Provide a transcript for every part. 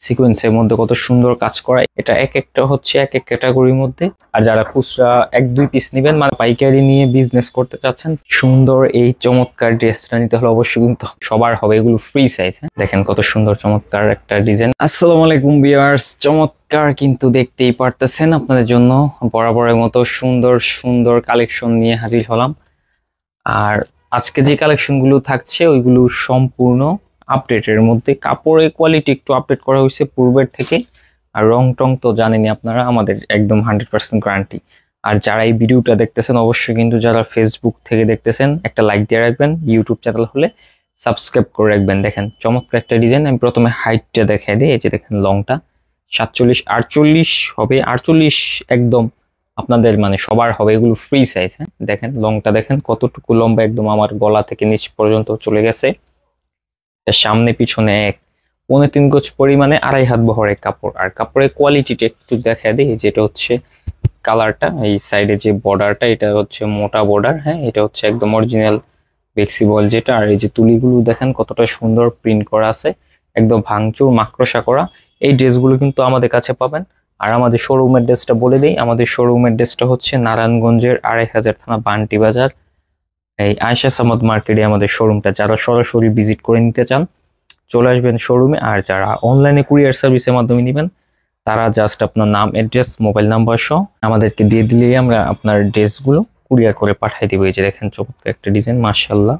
সিকোয়েন্সের মধ্যে কত সুন্দর কাজ করা। এটা এক একটা হচ্ছে এক এক ক্যাটাগরির মধ্যে। আর যারা খুচরা 1-2 পিস নেবেন, মানে পাইকারি নিয়ে বিজনেস করতে চাচ্ছেন, সুন্দর এই চমৎকার ড্রেসটা নিতে হলে অবশ্যই কিন্তু সবার হবে। এগুলো ফ্রি সাইজ। দেখেন কত সুন্দর চমৎকার একটা ডিজাইন। আসসালামু আলাইকুম ভিউয়ার্স, চমৎকার কিন্তু দেখতেই পারতেছেন আপনাদের জন্য বরাবরের মতো সুন্দর সুন্দর কালেকশন নিয়ে হাজির হলাম। আর আজকে যে কালেকশনগুলো থাকছে ওইগুলো সম্পূর্ণ আপডেটের মধ্যে। কাপড়ের কোয়ালিটি একটু আপডেট করা হয়েছে পূর্বের থেকে। আর রং টং তো জানেনি আপনারা, আমাদের একদম 100% গ্যারান্টি। আর যারা এই ভিডিওটা দেখতেছেন অবশ্যই কিন্তু যারা ফেসবুক থেকে দেখতেছেন একটা লাইক দিয়ে রাখবেন, ইউটিউব চ্যানেল হলে সাবস্ক্রাইব করে রাখবেন। দেখেন চমৎকার একটা ডিজাইন। আমি প্রথমে হাইটটা দেখাই দিই। এই যে দেখেন লংটা 47-48 হবে। 48 একদম আপনাদের মানে সবার হবে, এগুলো ফ্রি সাইজ। হ্যাঁ দেখেন লংটা, দেখেন কতটুকু লম্বা, একদম আমার গলা থেকে নিচ পর্যন্ত চলে গেছে। সামনে পিছনে 3.5 গজ পরিমাণে 2.5 হাত বহরের কাপড়। আর কাপড়ের কোয়ালিটিটা একটু দেখা দিই। যেটা হচ্ছে কালারটা, এই সাইডে যে বর্ডারটা এটা হচ্ছে মোটা বর্ডার। হ্যাঁ এটা হচ্ছে একদম অরিজিনাল ফ্লেক্সিবল যেটা। আর এই যে তুলিগুলো দেখেন কতটা সুন্দর প্রিন্ট করা আছে, একদম ভাঙচুর মাকড়সা করা। এই ড্রেসগুলো কিন্তু আমাদের কাছে পাবেন। আর আমাদের শোরুম অ্যাড্রেসটা বলে দিই। আমাদের শোরুম অ্যাড্রেসটা হচ্ছে নারায়ণগঞ্জের 2500 থানা বান্টি বাজার, এই আয়েশা সামাদ মার্কেটে আমাদের শোরুমটা। যারা সরাসরি ভিজিট করে নিতে চান চলে আসবেন শোরুমে। আর যারা অনলাইনে কুরিয়ার সার্ভিসের মাধ্যমে নেবেন তারা জাস্ট আপনার নাম, অ্যাড্রেস, মোবাইল নাম্বার সহ আমাদেরকে দিয়ে দিলেই আমরা আপনার ড্রেসগুলো কুরিয়ার করে পাঠিয়ে দেবো। এই যে দেখেন চমৎকার একটা ডিজাইন, মাশাআল্লাহ।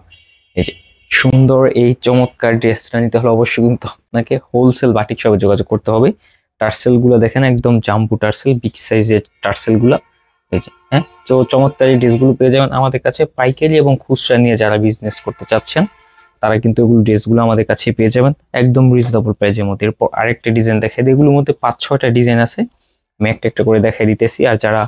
এই যে সুন্দর এই চমৎকার ড্রেসটা নিতে হলে অবশ্যই কিন্তু আপনাকে হোলসেল বাটিক শপে যোগাযোগ করতে হবে। টার্সেল গুলো দেখেন একদম জাম্বু টার্সেল, বিগ সাইজের টার্সেল গুলা। এই যে হ্যাঁ, তো চমৎকার এই ড্রেসগুলো পেয়ে যাবেন আমাদের কাছে। পাইকারি এবং খুচরা নিয়ে যারা বিজনেস করতে চাচ্ছেন তারা কিন্তু এগুলো ড্রেসগুলো আমাদের কাছে পেয়ে যাবেন একদম রিজনেবল প্রাইসের মধ্যে। এরপর আরেকটা ডিজাইন দেখাই দিই। এগুলোর মধ্যে 5-6টা ডিজাইন আছে, আমি একটা একটা করে দেখাই দিতেছি। আর যারা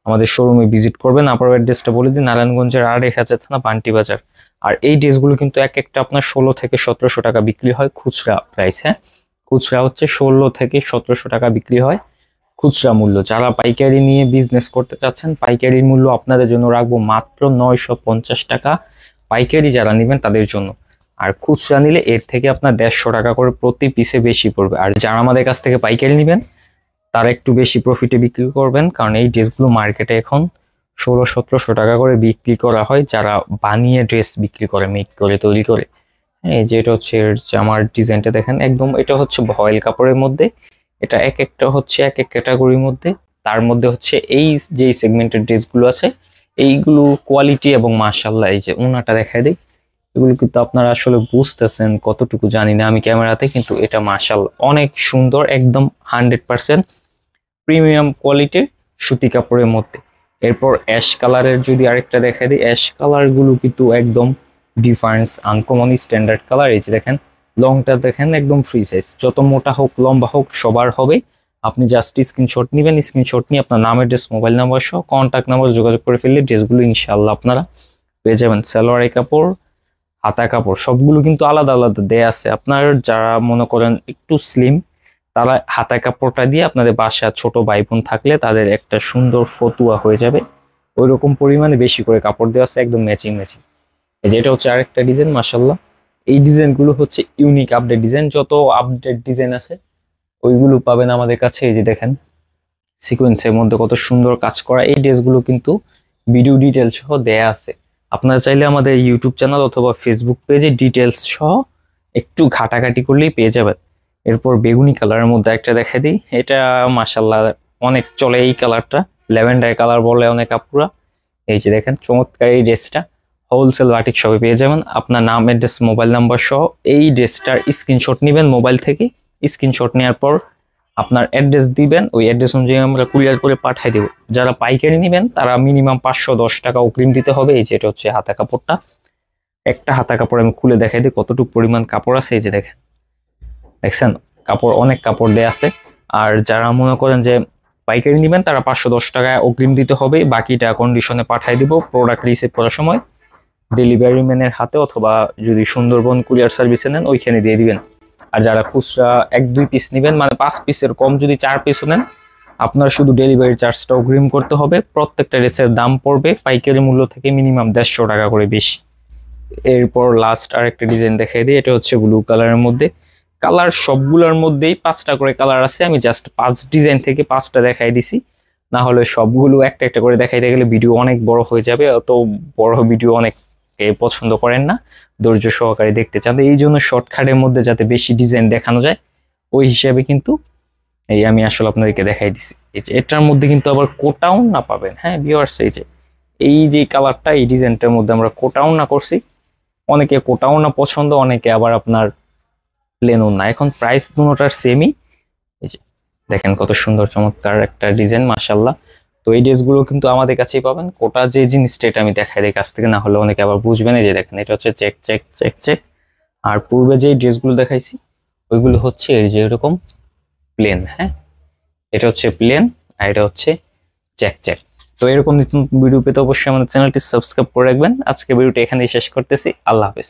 আমাদের শোরুমে ভিজিট করবেন, আবার অ্যাড্রেসটা বলে দিন, নারায়ণগঞ্জের 2500 থানা বান্টি বাজার। আর এই ড্রেসগুলো কিন্তু এক একটা আপনার 16 থেকে 1700 টাকা বিক্রি হয় খুচরা প্রাইস। হ্যাঁ খুচরা হচ্ছে 16 থেকে 1700 টাকা বিক্রি হয় খুচরা মূল্য। যারা পাইকারি নিয়ে বিজনেস করতে চাচ্ছেন পাইকারির মূল্য আপনাদের জন্য রাখবো মাত্র 950 টাকা, পাইকারি যারা নেবেন তাদের জন্য। আর খুচরা নিলে এর থেকে আপনার 150 টাকা করে প্রতি পিসে বেশি পড়বে। আর যারা আমাদের কাছ থেকে পাইকারি নেবেন তারা একটু বেশি প্রফিটে বিক্রি করবেন, কারণ এই ড্রেসগুলো মার্কেটে এখন 1600-1700 টাকা করে বিক্রি করা হয় যারা বানিয়ে ড্রেস বিক্রি করে, মেক করে, তৈরি করে। এই যে এটা হচ্ছে জামার ডিজাইনটা দেখেন, একদম এটা হচ্ছে ভয়েল কাপড়ের মধ্যে। এটা এক একটা হচ্ছে এক এক ক্যাটাগরির মধ্যে। তার মধ্যে হচ্ছে এই যে সেগমেন্টের ড্রেসগুলো আছে এইগুলো কোয়ালিটি এবং মাশাআল্লাহ। এই যে ওনাটা দেখায় দেই, এগুলো কিন্তু আপনারা আসলে বুঝতেছেন কতটুকু জানি না আমি ক্যামেরাতে, কিন্তু এটা মাশাআল্লাহ অনেক সুন্দর, একদম 100% প্রিমিয়াম কোয়ালিটির সুতি কাপড়ের মধ্যে। এরপর অ্যাশ কালারের যদি আরেকটা দেখা দিই, অ্যাশ কালার গুলো কিন্তু একদম ডিফারেন্স, আনকমন স্ট্যান্ডার্ড কালার। এই যে দেখেন লংটা দেখেন একদম ফ্রি সাইজ, যত মোটা হোক লম্বা হোক সবার হবে। আপনি জাস্ট স্ক্রিনশট নেবেন, স্ক্রিনশট নিয়ে আপনার নাম, অ্যাড্রেস, মোবাইল নাম্বার সহ কন্ট্যাক্ট নাম্বার যোগাযোগ করে ফেললে ড্রেসগুলো ইনশাআল্লাহ আপনারা পেয়ে যাবেন। সালোয়ারি কাপড়, হাতা কাপড় সবগুলো কিন্তু আলাদা আলাদা দেয়া আছে। আপনার যারা মনে করেন একটু স্লিম তারা হাতা কাপড়টা দিয়ে আপনাদের বাসায় ছোট ভাই বোন থাকলে তাদের একটা সুন্দর ফতুয়া হয়ে যাবে, ওই রকম পরিমাণে বেশি করে কাপড় দেওয়া আছে, একদম ম্যাচিং ম্যাচিং। এই যে এটা হচ্ছে আরেকটা ডিজাইন, মাশাআল্লাহ। এই ডিজাইনগুলো হচ্ছে ইউনিক আপডেট ডিজাইন, যত আপডেট ডিজাইন আছে ওইগুলো পাবেন আমাদের কাছে। এই যে দেখেন সিকোয়েন্সের মধ্যে কত সুন্দর কাজ করা। এই ড্রেসগুলো কিন্তু ভিডিও ডিটেলস সহ দেয়া আছে, আপনারা চাইলে আমাদের ইউটিউব চ্যানেল অথবা ফেসবুক পেজে ডিটেলস সহ একটু ঘাটাঘাটি করলেই পেয়ে যাবেন। এরপর বেগুনি কালারের মধ্যে একটা দেখা দিই, এটা মাশাআল্লাহ অনেক চলে এই কালারটা, ল্যাভেন্ডার কালার বলে অনেক আপুরা। এই যে দেখেন চমৎকার এই ড্রেসটা হোলসেল বাটিক শপে পেয়ে যাবেন। আপনার নাম, অ্যাড্রেস, মোবাইল নাম্বার সহ এই ড্রেসটার স্ক্রিনশট নেবেন মোবাইল থেকে। স্ক্রিনশট নেওয়ার পর আপনার অ্যাড্রেস দিবেন, ওই অ্যাড্রেস অনুযায়ী আমরা কুরিয়ার করে পাঠিয়ে দেবো। যারা পাইকারি নেবেন তারা মিনিমাম 510 টাকা অগ্রিম দিতে হবে। এই যে এটা হচ্ছে হাতা কাপড়টা, একটা হাতা কাপড় আমি খুলে দেখাই দিই কতটুকু পরিমাণ কাপড় আছে। এই যে দেখেন, দেখছেন কাপড়, অনেক কাপড় দেয়া আছে। আর যারা মনে করেন যে পাইকারি নেবেন তারা 510 টাকা অগ্রিম দিতে হবে, বাকিটা কন্ডিশনে পাঠিয়ে দিব প্রোডাক্ট রিসিভ করার সময় ডেলিভারি ম্যানের হাতে, অথবা যদি সুন্দরবন কুরিয়ার সার্ভিসে নেন ওইখানে দিয়ে দিবেন। আর যারা খুচরা 1-2 পিস নেবেন, মানে 5 পিসের কম যদি 4 পিসও নেন, আপনার শুধু ডেলিভারি চার্জটা অগ্রিম করতে হবে। প্রত্যেকটা ড্রেসের দাম পড়বে পাইকারি মূল্য থেকে মিনিমাম 150 টাকা করে বেশি। এরপর লাস্ট আরেকটা ডিজাইন দেখাই দিই, এটা হচ্ছে ব্লু কালারের মধ্যে। কালার সবগুলোর মধ্যেই 5টা করে কালার আছে, আমি জাস্ট 5 ডিজাইন থেকে 5টা দেখাই দিছি, না হলে সবগুলো একটা একটা করে দেখাইতে গেলে ভিডিও অনেক বড় হয়ে যাবে, অত বড় ভিডিও অনেক পছন্দ করেন না, ধৈর্য সহকারে দেখতে চান। এই জন্য শর্টকাটের মধ্যে যাতে বেশি ডিজাইন দেখানো যায় ওই হিসাবে কিন্তু এই আমি আসলে আপনাদেরকে দেখাই দিছি। এই যে এটার মধ্যে কিন্তু আবার কোটাও না পাবেন। হ্যাঁ ভিউয়ার্স, এই যে কালারটা এই ডিজাইনটার মধ্যে আমরা কোটাও না করছি, অনেকে কোটাও না পছন্দ, অনেকে আবার আপনার প্লেনও না। এখন প্রাইস দুটোটার সেমই। এই যে দেখেন কত সুন্দর চমৎকার একটা ডিজাইন, মাশাআল্লাহ। তো এই ড্রেসগুলো কিন্তু আমাদের কাছেই পাবেন। কোটা যে জিনিসটা এটা আমি দেখাই দিই কাছ থেকে, না হলে অনেকে আবার বুঝবেন। এই যে দেখেন এটা হচ্ছে চেক চেক চেক চেক, আর পূর্বে যে ড্রেসগুলো দেখাইছি ওইগুলো হচ্ছে এই যে এরকম প্লেন। হ্যাঁ, এটা হচ্ছে প্লেন আর এটা হচ্ছে চেক চেক। তো এরকম নতুন ভিডিও পেতে অবশ্যই আমাদের চ্যানেলটি সাবস্ক্রাইব করে রাখবেন। আজকে ভিডিওটি এখানেই শেষ করতেছি। আল্লাহ হাফেজ।